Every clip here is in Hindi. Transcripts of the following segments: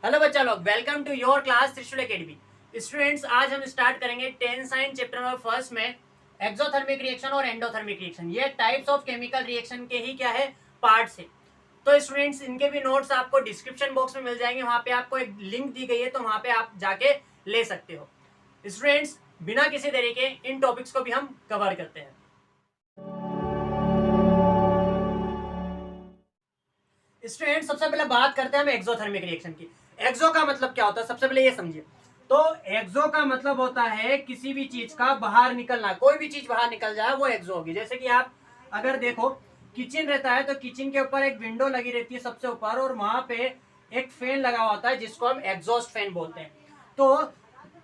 हेलो बच्चा लोग, वेलकम टू योर क्लास त्रिशूल एकेडमी। स्टूडेंट्स, आज हम स्टार्ट करेंगे 10 साइंस चैप्टर नंबर फर्स्ट में एक्सोथर्मिक रिएक्शन और एंडोथर्मिक रिएक्शन। ये टाइप्स ऑफ केमिकल रिएक्शन के ही क्या है, पार्ट्स है। तो स्टूडेंट्स, इनके भी नोट्स आपको डिस्क्रिप्शन बॉक्स में मिल जाएंगे। वहां पे आपको एक लिंक दी गई है, तो वहां पे आप जाके ले सकते हो। स्टूडेंट्स, बिना किसी देरी के इन टॉपिक्स को भी हम कवर करते हैं। स्टूडेंट, सबसे पहले बात करते हैं हम एक्सोथर्मिक रिएक्शन की। एक्सो का मतलब क्या होता है, सबसे पहले ये समझिए। तो एक्सो का मतलब होता है किसी भी चीज का बाहर निकलना। कोई भी चीज बाहर निकल जाए वो एक्सो होगी। जैसे कि आप अगर देखो, किचन रहता है तो किचन के ऊपर एक विंडो लगी रहती है सबसे ऊपर, और वहां पे एक फैन लगा होता है जिसको हम एग्जॉस्ट फैन बोलते हैं। तो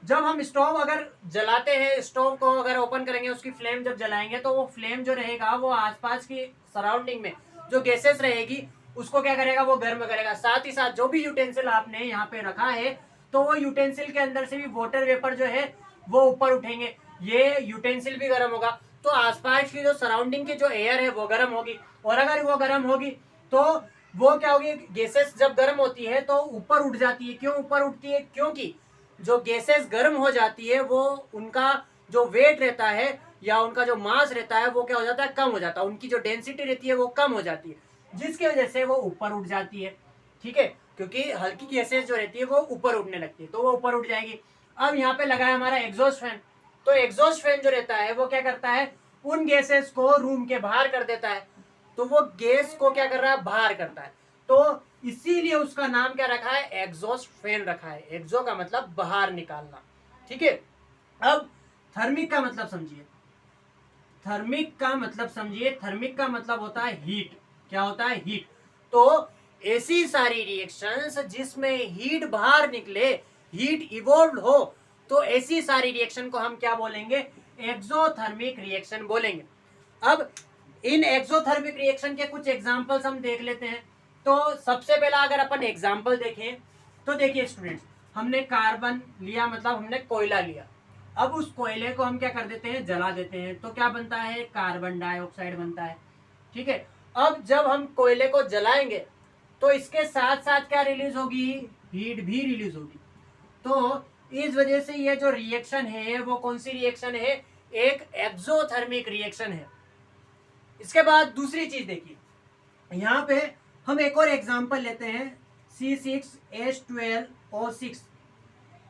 जब हम स्टोव अगर जलाते हैं, स्टोव को अगर ओपन करेंगे, उसकी फ्लेम जब जलाएंगे तो वो फ्लेम जो रहेगा वो आसपास की सराउंडिंग में जो गैसेस रहेगी उसको क्या करेगा, वो गर्म करेगा। साथ ही साथ जो भी यूटेंसिल आपने यहाँ पे रखा है, तो वो यूटेंसिल के अंदर से भी वाटर वेपर जो है वो ऊपर उठेंगे, ये यूटेंसिल भी गर्म होगा। तो आसपास की जो सराउंडिंग की जो एयर है वो गर्म होगी, और अगर वो गर्म होगी तो वो क्या होगी, गैसेस जब गर्म होती है तो ऊपर उठ जाती है। क्यों ऊपर उठती है? क्योंकि जो गैसेस गर्म हो जाती है वो उनका जो वेट रहता है या उनका जो मास रहता है वो क्या हो जाता है, कम हो जाता है। उनकी जो डेंसिटी रहती है वो कम हो जाती है, जिसकी वजह से वो ऊपर उठ जाती है। ठीक है, क्योंकि हल्की गैसेस जो रहती है वो ऊपर उठने लगती है, तो वो ऊपर उठ जाएगी। अब यहाँ पे लगा है हमारा एग्जॉस्ट फैन। तो एग्जॉस्ट फैन जो रहता है वो क्या करता है, उन गैसेस को रूम के बाहर कर देता है। तो वो गैस को क्या कर रहा है, बाहर करता है। तो इसीलिए उसका नाम क्या रखा है, एग्जॉस्ट फैन रखा है। एक्सो का मतलब बाहर निकालना। ठीक है, अब थर्मिक का मतलब समझिए। थर्मिक का मतलब समझिए, थर्मिक का मतलब होता है हीट। क्या होता है? हीट। तो ऐसी सारी रिएक्शंस जिसमें हीट बाहर निकले, हीट इवॉल्व हो, तो ऐसी सारी रिएक्शन को हम क्या बोलेंगे, एक्सोथर्मिक रिएक्शन बोलेंगे। अब इन एक्सोथर्मिक रिएक्शन के कुछ एग्जांपल्स हम देख लेते हैं। तो सबसे पहला अगर अपन एग्जांपल देखें तो देखिए स्टूडेंट्स, हमने कार्बन लिया, मतलब हमने कोयला लिया। अब उस कोयले को हम क्या कर देते हैं, जला देते हैं, तो क्या बनता है, कार्बन डाइऑक्साइड बनता है। ठीक है, अब जब हम कोयले को जलाएंगे तो इसके साथ साथ क्या रिलीज होगी, हीट भी रिलीज होगी। तो इस वजह से ये जो रिएक्शन है वो कौन सी रिएक्शन है, एक एक्सोथर्मिक रिएक्शन है। इसके बाद दूसरी चीज देखिए, यहाँ पे हम एक और एग्जांपल लेते हैं, C6H12O6।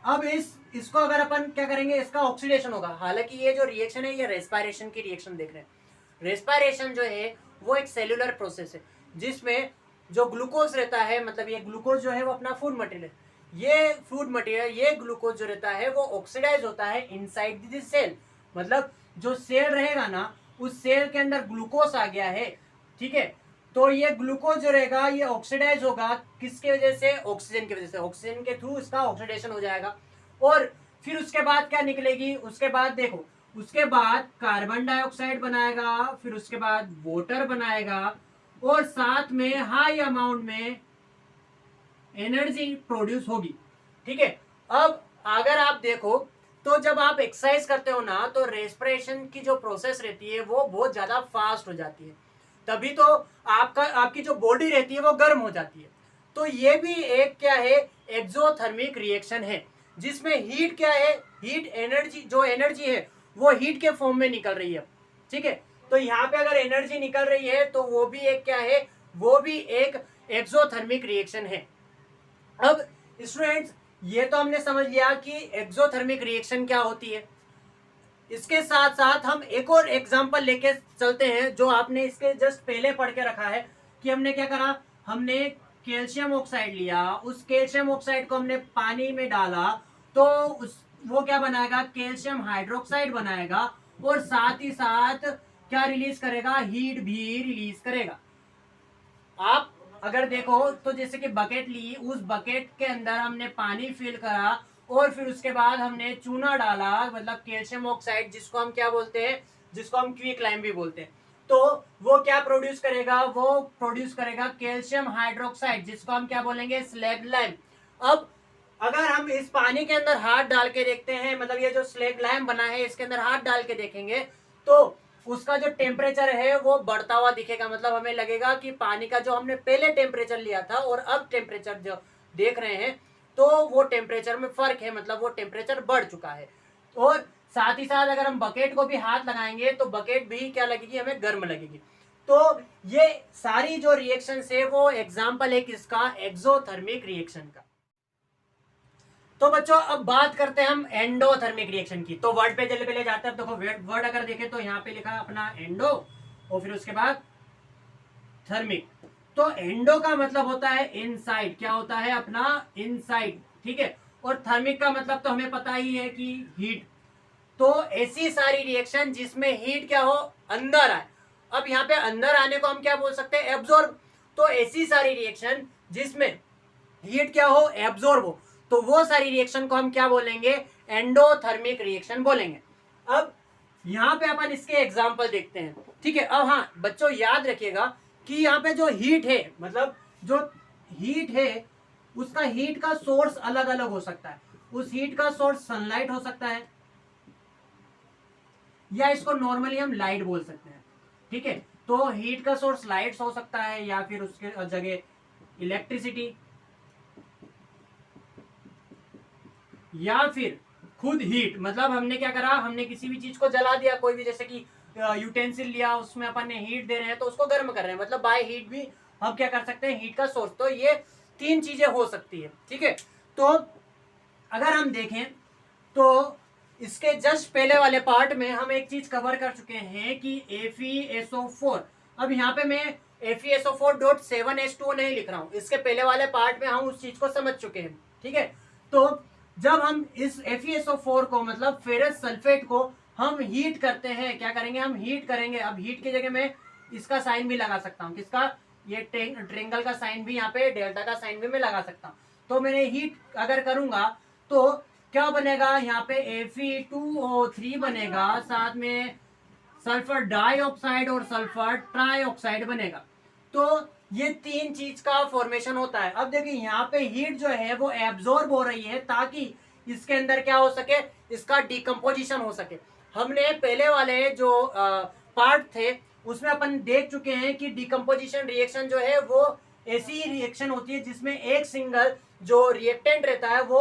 अब इसको अगर अपन क्या करेंगे, इसका ऑक्सीडेशन होगा। हालांकि ये जो रिएक्शन है ये रेस्पिरेशन की रिएक्शन देख रहे हैं। रेस्पिरेशन जो है वो एक सेल्यूलर प्रोसेस है जिसमें जो ग्लूकोज रहता है, मतलब ये ग्लूकोज जो है वो अपना फूड मटेरियल है। ये फूड मटेरियल, ये ग्लूकोज जो रहता है वो ऑक्सीडाइज होता है इनसाइड द सेल। मतलब जो सेल रहेगा ना, उस सेल के अंदर ग्लूकोज आ गया है। ठीक है, तो ये ग्लूकोज जो रहेगा ये ऑक्सीडाइज होगा, किसके वजह से, ऑक्सीजन की वजह से। ऑक्सीजन के थ्रू इसका ऑक्सीडेशन हो जाएगा, और फिर उसके बाद क्या निकलेगी, उसके बाद देखो, उसके बाद कार्बन डाइऑक्साइड बनाएगा, फिर उसके बाद वाटर बनाएगा, और साथ में हाई अमाउंट में एनर्जी प्रोड्यूस होगी। ठीक है, अब अगर आप देखो तो जब आप एक्सरसाइज करते हो ना, तो रेस्पिरेशन की जो प्रोसेस रहती है वो बहुत ज्यादा फास्ट हो जाती है, तभी तो आपकी जो बॉडी रहती है वो गर्म हो जाती है। तो ये भी एक क्या है, एक्सोथर्मिक रिएक्शन है, जिसमें हीट क्या है, हीट एनर्जी, जो एनर्जी है वो हीट के फॉर्म में निकल रही है। ठीक है, तो यहाँ पे अगर एनर्जी निकल रही है तो वो भी एक क्या है, वो भी एक एक्सोथर्मिक रिएक्शन है। अब स्टूडेंट्स, ये तो हमने समझ लिया कि एक्सोथर्मिक रिएक्शन क्या होती है। इसके साथ साथ हम एक और एग्जांपल लेके चलते हैं जो आपने इसके जस्ट पहले पढ़ के रखा है, कि हमने क्या करा, हमने कैल्शियम ऑक्साइड लिया, उस कैल्शियम ऑक्साइड को हमने पानी में डाला, तो वो क्या बनाएगा, कैल्शियम हाइड्रोक्साइड बनाएगा, और साथ ही साथ क्या रिलीज करेगा, हीट भी रिलीज करेगा। आप अगर देखो तो जैसे कि बकेट ली, उस बकेट के अंदर हमने पानी फिल करा, और फिर उसके बाद हमने चूना डाला, मतलब कैल्शियम ऑक्साइड, जिसको हम क्या बोलते हैं, जिसको हम क्विक लाइम भी बोलते हैं। तो वो क्या प्रोड्यूस करेगा, वो प्रोड्यूस करेगा कैल्शियम हाइड्रोक्साइड, जिसको हम क्या बोलेंगे, स्लैग लाइम। अब अगर हम इस पानी के अंदर हाथ डाल के देखते हैं, मतलब ये जो स्लैग लाइम बना है इसके अंदर हाथ डाल के देखेंगे, तो उसका जो टेम्परेचर है वो बढ़ता हुआ दिखेगा। मतलब हमें लगेगा कि पानी का जो हमने पहले टेम्परेचर लिया था और अब टेम्परेचर जो देख रहे हैं तो वो टेम्परेचर में फर्क है, मतलब वो टेम्परेचर बढ़ चुका है। और साथ ही साथ अगर हम बकेट को भी हाथ लगाएंगे तो बकेट भी क्या लगेगी, हमें गर्म लगेगी। तो ये सारी जो रिएक्शन है वो एग्जाम्पल है किसका, एक्सोथर्मिक रिएक्शन का। तो बच्चों अब बात करते हैं हम एंडोथर्मिक रिएक्शन की। तो वर्ड पे जल्दी पहले जाते हैं। देखो वर्ड अगर देखें तो यहाँ पे लिखा अपना एंडो और फिर उसके बाद थर्मिक। तो एंडो का मतलब होता है इनसाइड, क्या होता है अपना इनसाइड, ठीक है। और थर्मिक का मतलब तो हमें पता ही है कि हीट। तो ऐसी सारी रिएक्शन जिसमें हीट क्या हो, अंदर आए। अब यहाँ पे अंदर आने को हम क्या बोल सकते हैं, एब्जॉर्ब। तो ऐसी सारी रिएक्शन जिसमें हीट क्या हो, एब्जॉर्ब हो, तो वो सारी रिएक्शन को हम क्या बोलेंगे, एंडोथर्मिक रिएक्शन बोलेंगे। अब यहाँ पे अपन इसके एग्जाम्पल देखते हैं, ठीक है। अब हाँ बच्चों याद रखिएगा कि यहाँ पे जो हीट है, मतलब जो हीट है उसका हीट का सोर्स अलग अलग हो सकता है। उस हीट का सोर्स सनलाइट हो सकता है, या इसको नॉर्मली हम लाइट बोल सकते हैं, ठीक है। तो हीट का सोर्स लाइट्स हो सकता है, या फिर उसके जगह इलेक्ट्रिसिटी, या फिर खुद हीट। मतलब हमने क्या करा, हमने किसी भी चीज को जला दिया, कोई भी, जैसे कि यूटेंसिल लिया, उसमें अपन ने हीट दे रहे हैं तो उसको गर्म कर रहे हैं, मतलब बाय हीट भी हम क्या कर सकते हैं, हीट का सोर्स। तो ये तीन चीजें हो सकती है, ठीक है। तो अगर हम देखें तो इसके जस्ट पहले वाले पार्ट में हम एक चीज कवर कर चुके हैं कि FeSO4। अब यहाँ पे मैं FeSO4.7H2 नहीं लिख रहा हूँ, इसके पहले वाले पार्ट में हम उस चीज को समझ चुके हैं, ठीक है। तो जब हम इस FeSO4 को, मतलब फेरस सल्फेट को हम हीट करते हैं, क्या करेंगे, हम हीट करेंगे। अब हीट की जगह मैं इसका साइन भी लगा सकता हूँ, किसका, ये ट्रेंगल का साइन भी, यहाँ पे डेल्टा का साइन भी मैं लगा सकता हूँ। तो मैंने हीट अगर करूंगा तो क्या बनेगा, यहाँ पे Fe2O3 बनेगा, साथ में सल्फर डाइऑक्साइड और सल्फर ट्राइऑक्साइड बनेगा। तो ये तीन चीज का फॉर्मेशन होता है। अब देखिए यहाँ पे हीट जो है वो एब्जॉर्ब हो रही है ताकि इसके अंदर क्या हो सके, इसका डिकम्पोजिशन हो सके। हमने पहले वाले जो पार्ट थे उसमें अपन देख चुके हैं कि डिकम्पोजिशन रिएक्शन जो है वो ऐसी रिएक्शन होती है जिसमें एक सिंगल जो रिएक्टेंट रहता है वो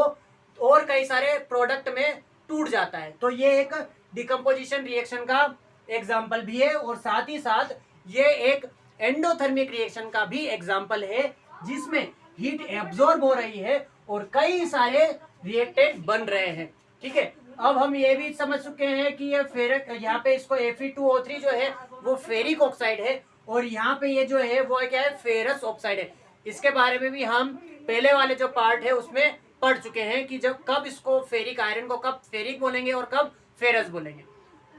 और कई सारे प्रोडक्ट में टूट जाता है। तो ये एक डिकम्पोजिशन रिएक्शन का एग्जाम्पल भी है, और साथ ही साथ ये एक एंडोथर्मिक रिएक्शन का भी एग्जाम्पल है जिसमें हीट एब्जॉर्ब हो रही है और कई सारे रिएक्टेंट बन रहे हैं, ठीक है। अब हम ये भी समझ चुके हैं कि ये फेरिक, यहाँ पे इसको Fe2O3 जो है वो फेरिक ऑक्साइड है, और यहाँ पे ये जो है वो क्या है, फेरस ऑक्साइड है। इसके बारे में भी हम पहले वाले जो पार्ट है उसमें पढ़ चुके हैं कि जब कब इसको फेरिक आयरन को कब फेरिक बोलेंगे और कब फेरस बोलेंगे।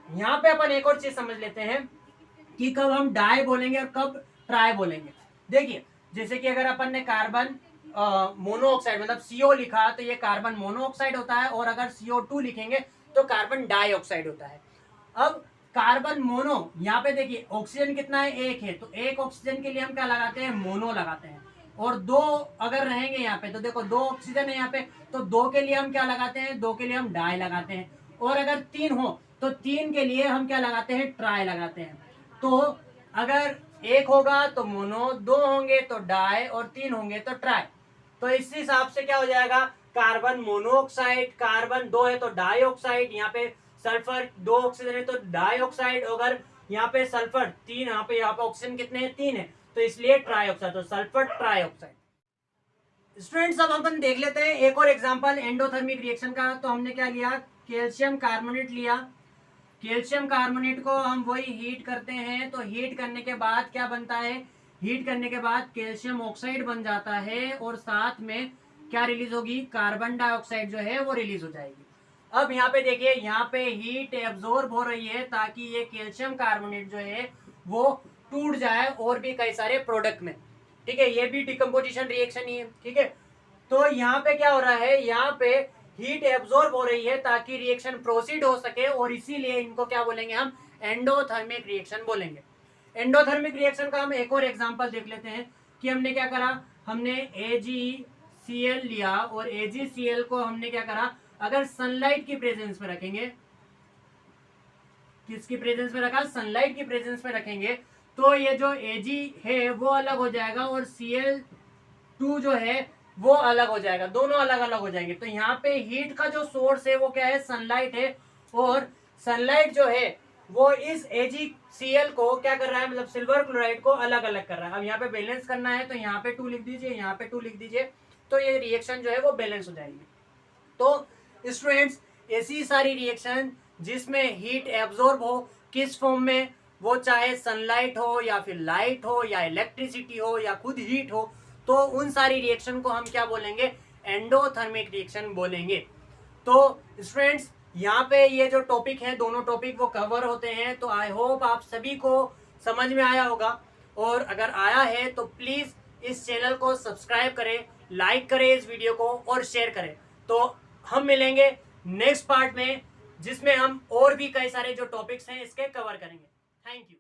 यहाँ पे अपन एक और चीज समझ लेते हैं कि कब हम डाई बोलेंगे और कब ट्राई बोलेंगे। देखिए जैसे कि अगर अपन ने कार्बन मोनोऑक्साइड मतलब CO लिखा तो ये कार्बन मोनोऑक्साइड होता है, और अगर CO2 लिखेंगे तो कार्बन डाइऑक्साइड होता है। अब कार्बन मोनो, यहाँ पे देखिए ऑक्सीजन कितना है, एक है, तो एक ऑक्सीजन के लिए हम क्या लगाते हैं, मोनो लगाते हैं। और दो अगर रहेंगे यहाँ पे तो देखो दो ऑक्सीजन है यहाँ पे, तो दो के लिए हम क्या लगाते हैं, दो के लिए हम डाई लगाते हैं। और अगर तीन हो तो तीन के लिए हम क्या लगाते हैं, ट्राई लगाते हैं। तो अगर एक होगा तो मोनो, दो होंगे तो डाई, और तीन होंगे तो ट्राई। तो इस हिसाब से क्या हो जाएगा, कार्बन मोनोऑक्साइड, कार्बन दो है तो डाइऑक्साइड, यहाँ पे सल्फर दो ऑक्सीजन है तो डाइऑक्साइड, अगर यहाँ पे सल्फर तीन, यहाँ पे ऑक्सीजन कितने हैं, तीन है, तो इसलिए ट्राइऑक्साइड, तो सल्फर ट्राइऑक्साइड। स्टूडेंट्स अब अपन देख लेते हैं एक और एग्जांपल एंडोथर्मिक रिएक्शन का। तो हमने क्या लिया, कैल्शियम कार्बोनेट लिया। कैल्शियम कार्बोनेट को हम वही हीट करते हैं, तो हीट करने के बाद क्या बनता है, हीट करने के बाद कैल्शियम ऑक्साइड बन जाता है, और साथ में क्या रिलीज होगी, कार्बन डाइऑक्साइड जो है वो रिलीज हो जाएगी। अब यहाँ पे देखिए, यहाँ पे हीट एब्जॉर्ब हो रही है ताकि ये कैल्शियम कार्बोनेट जो है वो टूट जाए और भी कई सारे प्रोडक्ट में, ठीक है। ये भी डिकम्पोजिशन रिएक्शन ही है, ठीक है। तो यहाँ पे क्या हो रहा है, यहाँ पे हीट एब्जॉर्ब हो रही है ताकि रिएक्शन प्रोसीड हो सके, और इसीलिए इनको क्या बोलेंगे, हम एंडोथर्मिक रिएक्शन बोलेंगे। एंडोथर्मिक रिएक्शन का हम एक और एग्जांपल देख लेते हैं कि हमने क्या करा, हमने AgCl लिया, और AgCl को हमने क्या करा, अगर सनलाइट की प्रेजेंस में रखेंगे, किसकी प्रेजेंस में रखा, सनलाइट की प्रेजेंस में रखेंगे, तो ये जो Ag है वो अलग हो जाएगा, और Cl2 जो है वो अलग हो जाएगा, दोनों अलग अलग हो जाएंगे। तो यहाँ पे हीट का जो सोर्स है वो क्या है, सनलाइट है, और सनलाइट जो है वो इस AgCl को क्या कर रहा है, मतलब सिल्वर क्लोराइड को अलग अलग कर रहा है। अब यहाँ पे बैलेंस करना है तो यहाँ पे 2 लिख दीजिए, यहाँ पे 2 लिख दीजिए, तो ये रिएक्शन जो है वो बैलेंस हो जाएगी। तो स्टूडेंट्स ऐसी सारी रिएक्शन जिसमें हीट एब्जॉर्ब हो, किस फॉर्म में, वो चाहे सनलाइट हो या फिर लाइट हो या इलेक्ट्रिसिटी हो या खुद हीट हो, तो उन सारी रिएक्शन को हम क्या बोलेंगे, एंडोथर्मिक रिएक्शन बोलेंगे। तो स्टूडेंट्स यहाँ पे ये जो टॉपिक है, दोनों टॉपिक वो कवर होते हैं। तो आई होप आप सभी को समझ में आया होगा, और अगर आया है तो प्लीज इस चैनल को सब्सक्राइब करें, लाइक करें इस वीडियो को और शेयर करें। तो हम मिलेंगे नेक्स्ट पार्ट में, जिसमें हम और भी कई सारे जो टॉपिक्स हैं इसके कवर करेंगे। Thank you.